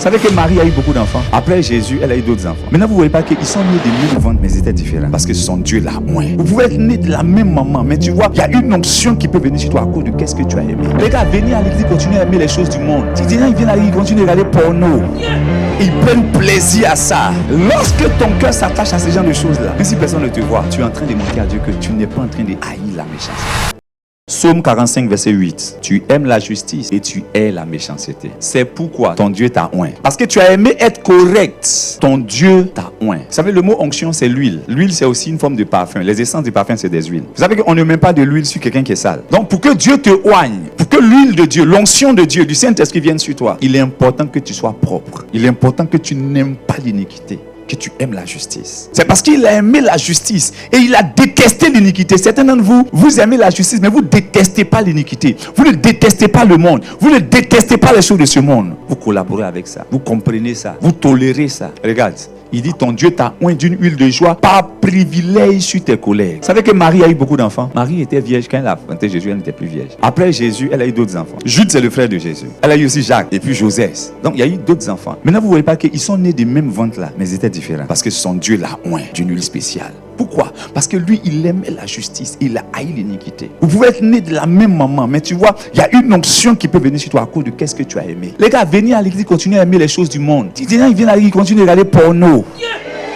Vous savez que Marie a eu beaucoup d'enfants. Après Jésus, elle a eu d'autres enfants. Maintenant, vous ne voyez pas qu'ils sont nés des mêmes ventres, mais ils étaient différents. Parce que son Dieu l'a oint. Vous pouvez être né de la même maman, mais tu vois, il y a une onction qui peut venir sur toi à cause de qu'est-ce que tu as aimé. Les gars, venir à l'église, continuer à aimer les choses du monde. Si des gens ils viennent à l'église, ils continuent à regarder porno. Ils prennent plaisir à ça. Lorsque ton cœur s'attache à ce genre de choses-là, même si personne ne te voit, tu es en train de montrer à Dieu que tu n'es pas en train de haïr la méchanceté. Psaume 45, verset 8. Tu aimes la justice et tu hais la méchanceté. C'est pourquoi ton Dieu t'a oint. Parce que tu as aimé être correct. Ton Dieu t'a oint. Vous savez, le mot onction, c'est l'huile. L'huile, c'est aussi une forme de parfum. Les essences de parfum, c'est des huiles. Vous savez qu'on ne met pas de l'huile sur quelqu'un qui est sale. Donc, pour que Dieu te oigne, pour que l'huile de Dieu, l'onction de Dieu, du Saint-Esprit vienne sur toi, il est important que tu sois propre. Il est important que tu n'aimes pas l'iniquité, que tu aimes la justice. C'est parce qu'il a aimé la justice et il a détesté l'iniquité. Certains d'entre vous, vous aimez la justice, mais vous ne détestez pas l'iniquité. Vous ne détestez pas le monde. Vous ne détestez pas les choses de ce monde. Vous collaborez avec ça. Vous comprenez ça. Vous tolérez ça. Regarde. Il dit, ton Dieu t'a oint d'une huile de joie par privilège sur tes collègues. Vous savez que Marie a eu beaucoup d'enfants. Marie était vierge quand elle a enfanté Jésus, elle n'était plus vierge. Après Jésus, elle a eu d'autres enfants. Jude, c'est le frère de Jésus. Elle a eu aussi Jacques et puis Joseph. Donc, il y a eu d'autres enfants. Maintenant, vous ne voyez pas qu'ils sont nés des mêmes ventres là, mais ils étaient différents. Parce que son Dieu l'a oint d'une huile spéciale. Pourquoi? Parce que lui, il aimait la justice. Il a haï l'iniquité. Vous pouvez être né de la même maman, mais tu vois, il y a une onction qui peut venir sur toi à cause de qu'est-ce que tu as aimé. Les gars, venir à l'église, continuer à aimer les choses du monde. Si des gens ils viennent à l'église, ils continuent à regarder porno.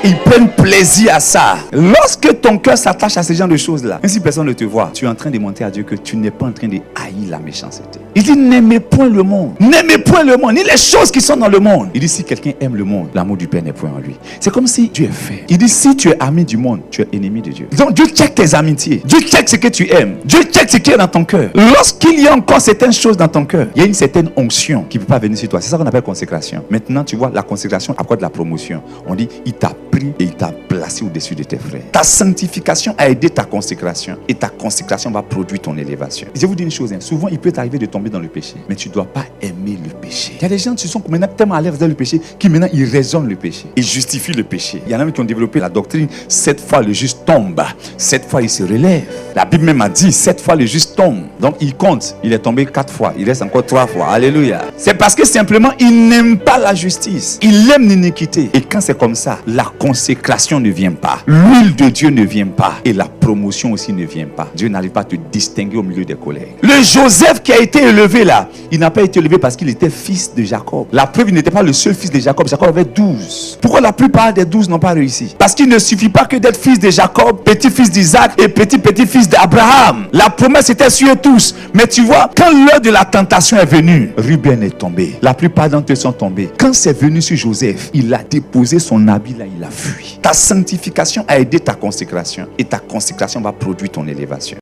Ils prennent plaisir à ça. Lorsque ton cœur s'attache à ce genre de choses-là, même si personne ne te voit, tu es en train de montrer à Dieu que tu n'es pas en train de haïr la méchanceté. Il dit, n'aimez point le monde. N'aimez point le monde, ni les choses qui sont dans le monde. Il dit, si quelqu'un aime le monde, l'amour du Père n'est point en lui. C'est comme si Dieu est fait. Il dit, si tu es ami du monde, tu es ennemi de Dieu. Donc Dieu check tes amitiés. Dieu check ce que tu aimes. Dieu check ce qui est dans ton cœur. Lorsqu'il y a encore certaines choses dans ton cœur, il y a une certaine onction qui ne peut pas venir sur toi. C'est ça qu'on appelle consécration. Maintenant, tu vois, la consécration apporte la promotion. On dit, il t'a pris et il t'a placé au-dessus de tes frères. Ta sanctification a aidé ta consécration et ta consécration va produire ton élévation. Je vous dis une chose, souvent il peut t'arriver de tomber dans le péché, mais tu ne dois pas aimer le péché. Il y a des gens qui sont maintenant tellement à l'aise dans le péché qui maintenant ils raisonnent le péché et justifient le péché. Il y en a qui ont développé la doctrine 7 fois le juste tombe, 7 fois il se relève. La Bible même a dit 7 fois le juste tombe. Donc il compte, il est tombé 4 fois, il reste encore 3 fois. Alléluia. C'est parce que simplement il n'aime pas la justice, il aime l'iniquité. Et quand c'est comme ça, la consécration ne vient pas, l'huile de Dieu ne vient pas et la promotion aussi ne vient pas. Dieu n'arrive pas à te distinguer au milieu des collègues. Le Joseph qui a été élevé là, il n'a pas été élevé parce qu'il était fils de Jacob. La preuve, il n'était pas le seul fils de Jacob. Jacob avait 12. Pourquoi la plupart des 12 n'ont pas réussi? Parce qu'il ne suffit pas que d'être fils de Jacob, petit-fils d'Isaac et petit-petit-fils d'Abraham. La promesse était sur eux tous. Mais tu vois, quand l'heure de la tentation est venue, Ruben est tombé. La plupart d'entre eux sont tombés. Quand c'est venu sur Joseph, il a déposé son habit là, il a fui. Ta sanctification a aidé ta consécration et ta consécration va produire ton élévation.